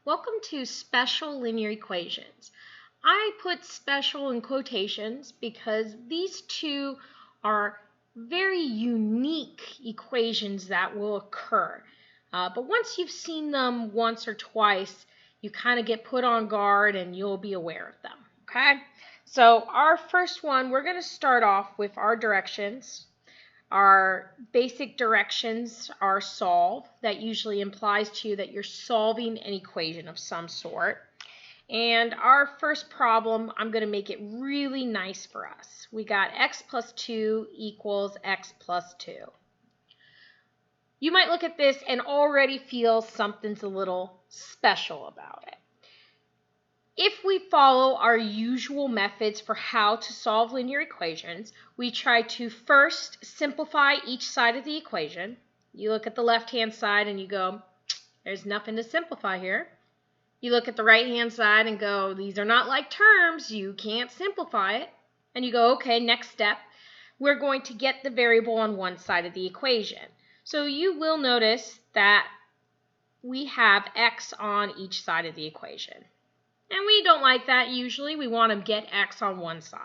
Welcome to Special Linear Equations. I put special in quotations because these two are very unique equations that will occur. But once you've seen them once or twice, you kind of get put on guard and you'll be aware of them. Okay? So our first one, we're going to start off with our directions. Our basic directions are solve. That usually implies to you that you're solving an equation of some sort. And our first problem, I'm going to make it really nice for us. We got x plus 2 equals x plus 2. You might look at this and already feel something's a little special about it. If we follow our usual methods for how to solve linear equations, we try to first simplify each side of the equation. You look at the left-hand side and you go, there's nothing to simplify here. You look at the right-hand side and go, these are not like terms, you can't simplify it. And you go, okay, next step, we're going to get the variable on one side of the equation. So you will notice that we have x on each side of the equation. And we don't like that usually. We want to get x on one side.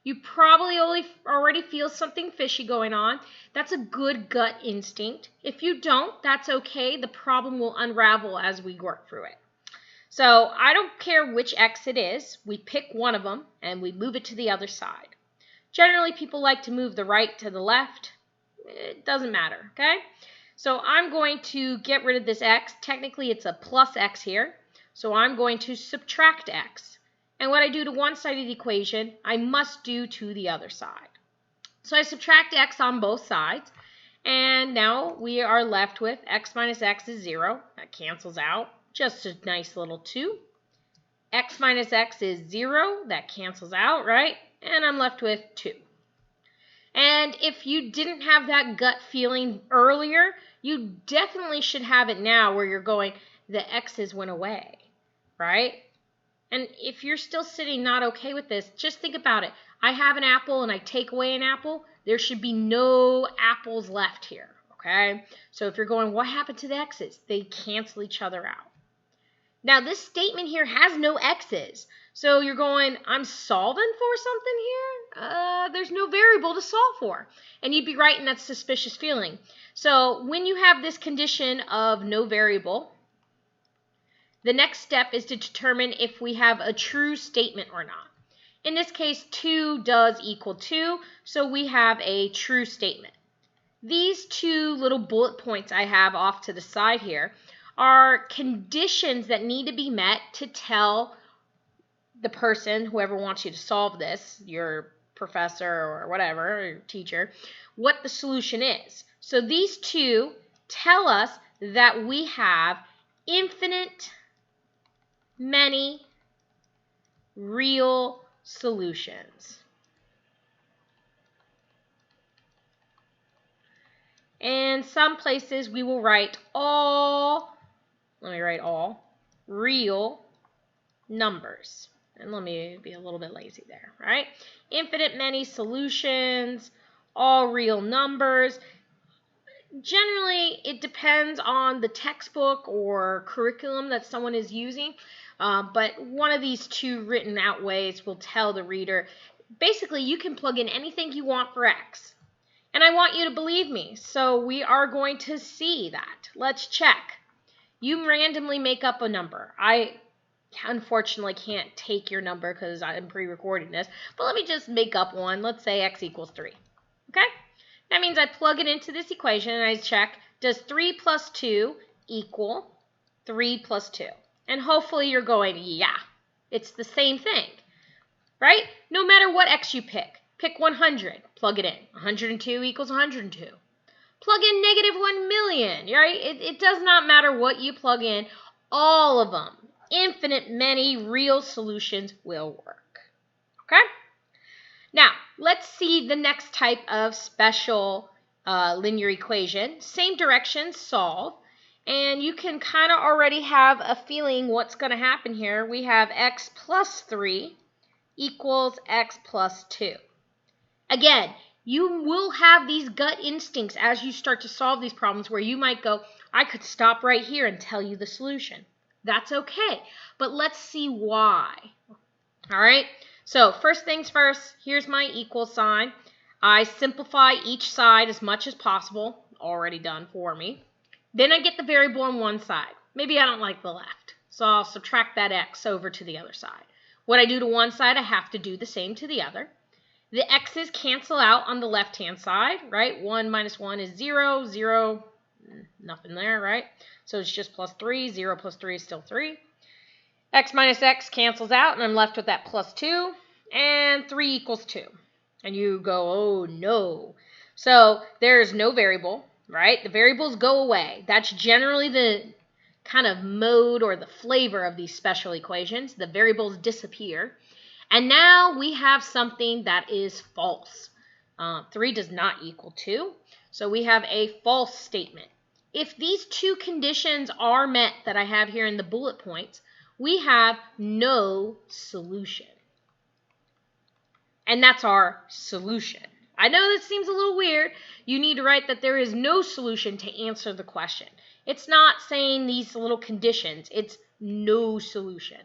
You probably already feel something fishy going on. That's a good gut instinct. If you don't, that's okay. The problem will unravel as we work through it. So I don't care which x it is. We pick one of them and we move it to the other side. Generally, people like to move the right to the left. It doesn't matter, okay? So I'm going to get rid of this x. Technically, it's a plus x here. So I'm going to subtract x. And what I do to one side of the equation, I must do to the other side. So I subtract x on both sides. And now we are left with x minus x is 0. That cancels out. Just a nice little 2. X minus x is 0. That cancels out, right? And I'm left with 2. And if you didn't have that gut feeling earlier, you definitely should have it now where you're going, the x's went away. Right? And if you're still sitting not okay with this, just think about it. I have an apple and I take away an apple. There should be no apples left here. Okay? So if you're going, what happened to the x's? They cancel each other out. Now, this statement here has no x's. So you're going, I'm solving for something here? There's no variable to solve for. And you'd be right in that suspicious feeling. So when you have this condition of no variable, the next step is to determine if we have a true statement or not. In this case, 2 does equal 2, so we have a true statement. These two little bullet points I have off to the side here are conditions that need to be met to tell the person, whoever wants you to solve this, your professor or whatever, or your teacher, what the solution is. So these two tell us that we have infinite many real solutions. And some places we will write all real numbers. And let me be a little bit lazy there, right? Infinite many solutions, all real numbers. Generally, it depends on the textbook or curriculum that someone is using. But one of these two written out ways will tell the reader, basically, you can plug in anything you want for x. And I want you to believe me, so we are going to see that. Let's check. You randomly make up a number. I unfortunately can't take your number because I'm pre-recording this, but let me just make up one. Let's say x equals 3. Okay? That means I plug it into this equation and I check, does 3 plus 2 equal 3 plus 2? And hopefully you're going, yeah, it's the same thing, right? No matter what x you pick 100, plug it in. 102 equals 102. Plug in negative 1 million, right? It does not matter what you plug in. All of them, infinite many real solutions will work, okay? Now, let's see the next type of special linear equation. Same direction, solve. And you can kind of already have a feeling what's going to happen here. We have x plus 3 equals x plus 2. Again, you will have these gut instincts as you start to solve these problems where you might go, I could stop right here and tell you the solution. That's okay, but let's see why. All right, so first things first, here's my equal sign. I simplify each side as much as possible, already done for me. Then I get the variable on one side. Maybe I don't like the left, so I'll subtract that x over to the other side. What I do to one side, I have to do the same to the other. The x's cancel out on the left-hand side, right? 1 minus 1 is 0, 0, nothing there, right? So it's just plus 3, 0 plus 3 is still 3. X minus x cancels out, and I'm left with that plus 2, and 3 equals 2. And you go, oh no. So there's no variable, right? The variables go away. That's generally the kind of mode or the flavor of these special equations. The variables disappear. And now we have something that is false. 3 does not equal 2. So we have a false statement. If these two conditions are met that I have here in the bullet points, we have no solution. And that's our solution. I know that seems a little weird. You need to write that there is no solution to answer the question. It's not saying these little conditions. It's no solution.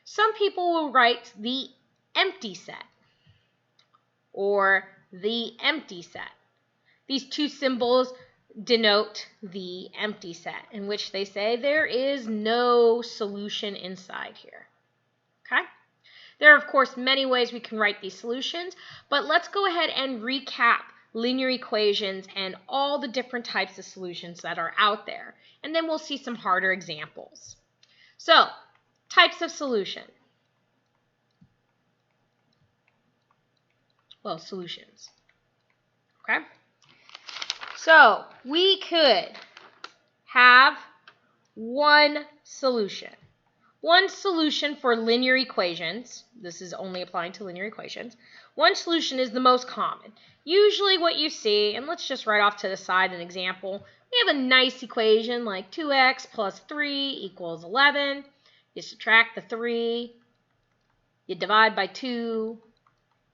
Some people will write the empty set or the empty set. These two symbols denote the empty set, in which they say there is no solution inside here. Okay? There are, of course, many ways we can write these solutions, but let's go ahead and recap linear equations and all the different types of solutions that are out there, and then we'll see some harder examples. So, types of solution. Well, solutions. Okay? So, we could have one solution. One solution for linear equations, this is only applying to linear equations, one solution is the most common. Usually what you see, and let's just write off to the side an example, we have a nice equation like 2x plus 3 equals 11. You subtract the 3, you divide by 2,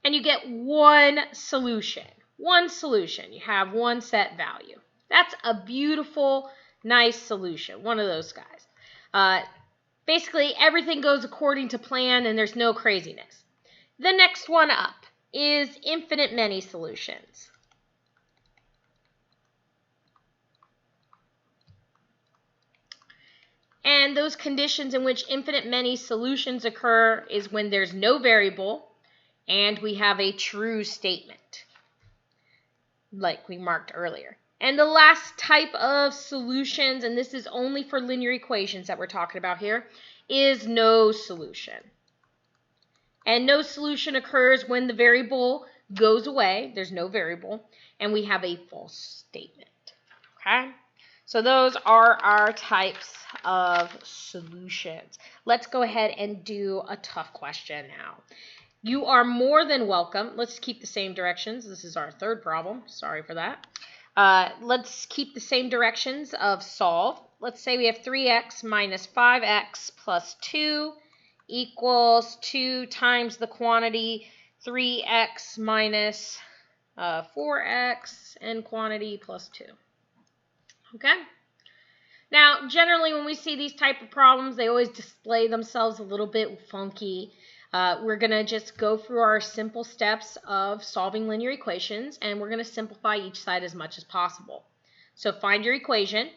and you get one solution. One solution. You have one set value. That's a beautiful, nice solution, one of those guys. Basically, everything goes according to plan and there's no craziness. The next one up is infinite many solutions. And those conditions in which infinite many solutions occur is when there's no variable and we have a true statement, like we marked earlier. And the last type of solutions, and this is only for linear equations that we're talking about here, is no solution. And no solution occurs when the variable goes away, there's no variable, and we have a false statement. Okay? So those are our types of solutions. Let's go ahead and do a tough question now. You are more than welcome. Let's keep the same directions. This is our third problem. Sorry for that. Let's keep the same directions of solve. Let's say we have 3x minus 5x plus 2 equals 2 times the quantity 3x minus 4x and quantity plus 2. Okay? Now, generally when we see these type of problems, they always display themselves a little bit funky. We're going to just go through our simple steps of solving linear equations, and we're going to simplify each side as much as possible. So find your equation.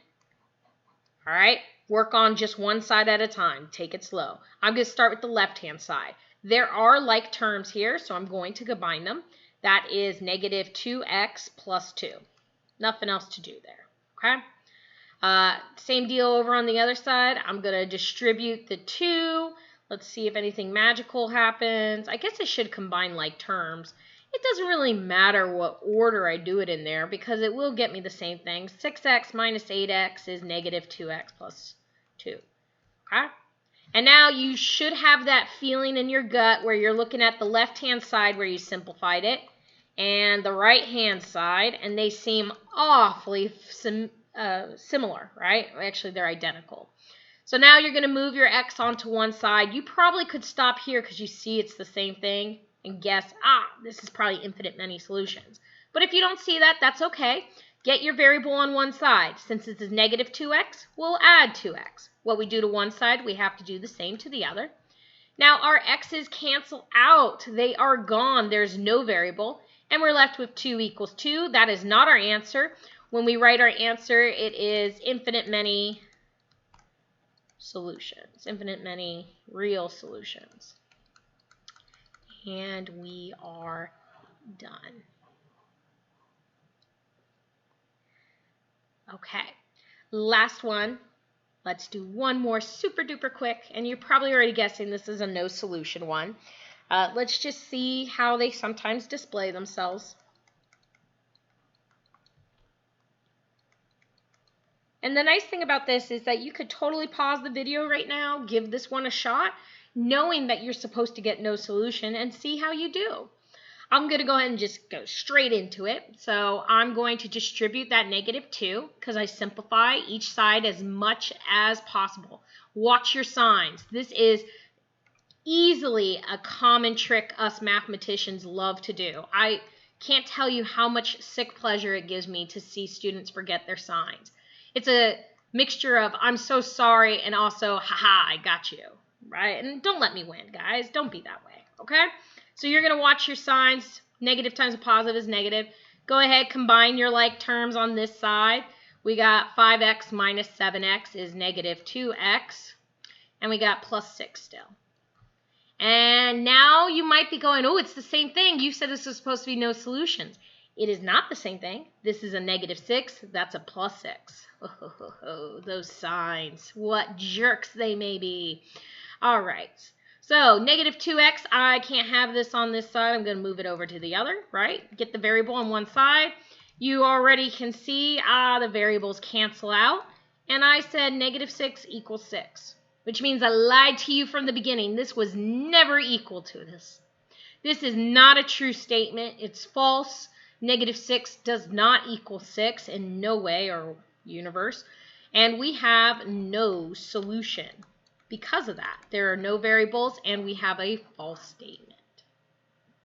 All right, work on just one side at a time. Take it slow. I'm going to start with the left-hand side. There are like terms here, so I'm going to combine them. That is negative 2x plus 2. Nothing else to do there. Okay? Same deal over on the other side. I'm going to distribute the 2. Let's see if anything magical happens. I guess I should combine like terms. It doesn't really matter what order I do it in there because it will get me the same thing. 6x minus 8x is negative 2x plus 2. Okay? And now you should have that feeling in your gut where you're looking at the left-hand side where you simplified it and the right-hand side, and they seem awfully similar, right? Actually, they're identical. So now you're going to move your x onto one side. You probably could stop here because you see it's the same thing and guess, this is probably infinite many solutions. But if you don't see that, that's okay. Get your variable on one side. Since this is negative 2x, we'll add 2x. What we do to one side, we have to do the same to the other. Now our x's cancel out. They are gone. There's no variable. And we're left with 2 equals 2. That is not our answer. When we write our answer, it is infinite many solutions. Infinite many real solutions. And we are done. Okay, last one. Let's do one more super duper quick, and you're probably already guessing this is a no solution one. Let's just see how they sometimes display themselves. And the nice thing about this is that you could totally pause the video right now, give this one a shot, knowing that you're supposed to get no solution, and see how you do. I'm going to go ahead and just go straight into it. So I'm going to distribute that -2 because I simplify each side as much as possible. Watch your signs. This is easily a common trick us mathematicians love to do. I can't tell you how much sick pleasure it gives me to see students forget their signs. It's a mixture of I'm so sorry and also haha, I got you, right? And don't let me win, guys. Don't be that way, okay? So you're going to watch your signs. Negative times a positive is negative. Go ahead, combine your like terms on this side. We got 5x minus 7x is -2x. And we got +6 still. And now you might be going, oh, it's the same thing. You said this was supposed to be no solutions. It is not the same thing. This is a -6. That's a +6. Oh, those signs. What jerks they may be. All right. So -2x, I can't have this on this side. I'm going to move it over to the other, right? Get the variable on one side. You already can see, the variables cancel out. And I said -6 equals 6, which means I lied to you from the beginning. This was never equal to this. This is not a true statement. It's false. -6 does not equal 6 in no way or universe. And we have no solution. Because of that, there are no variables and we have a false statement.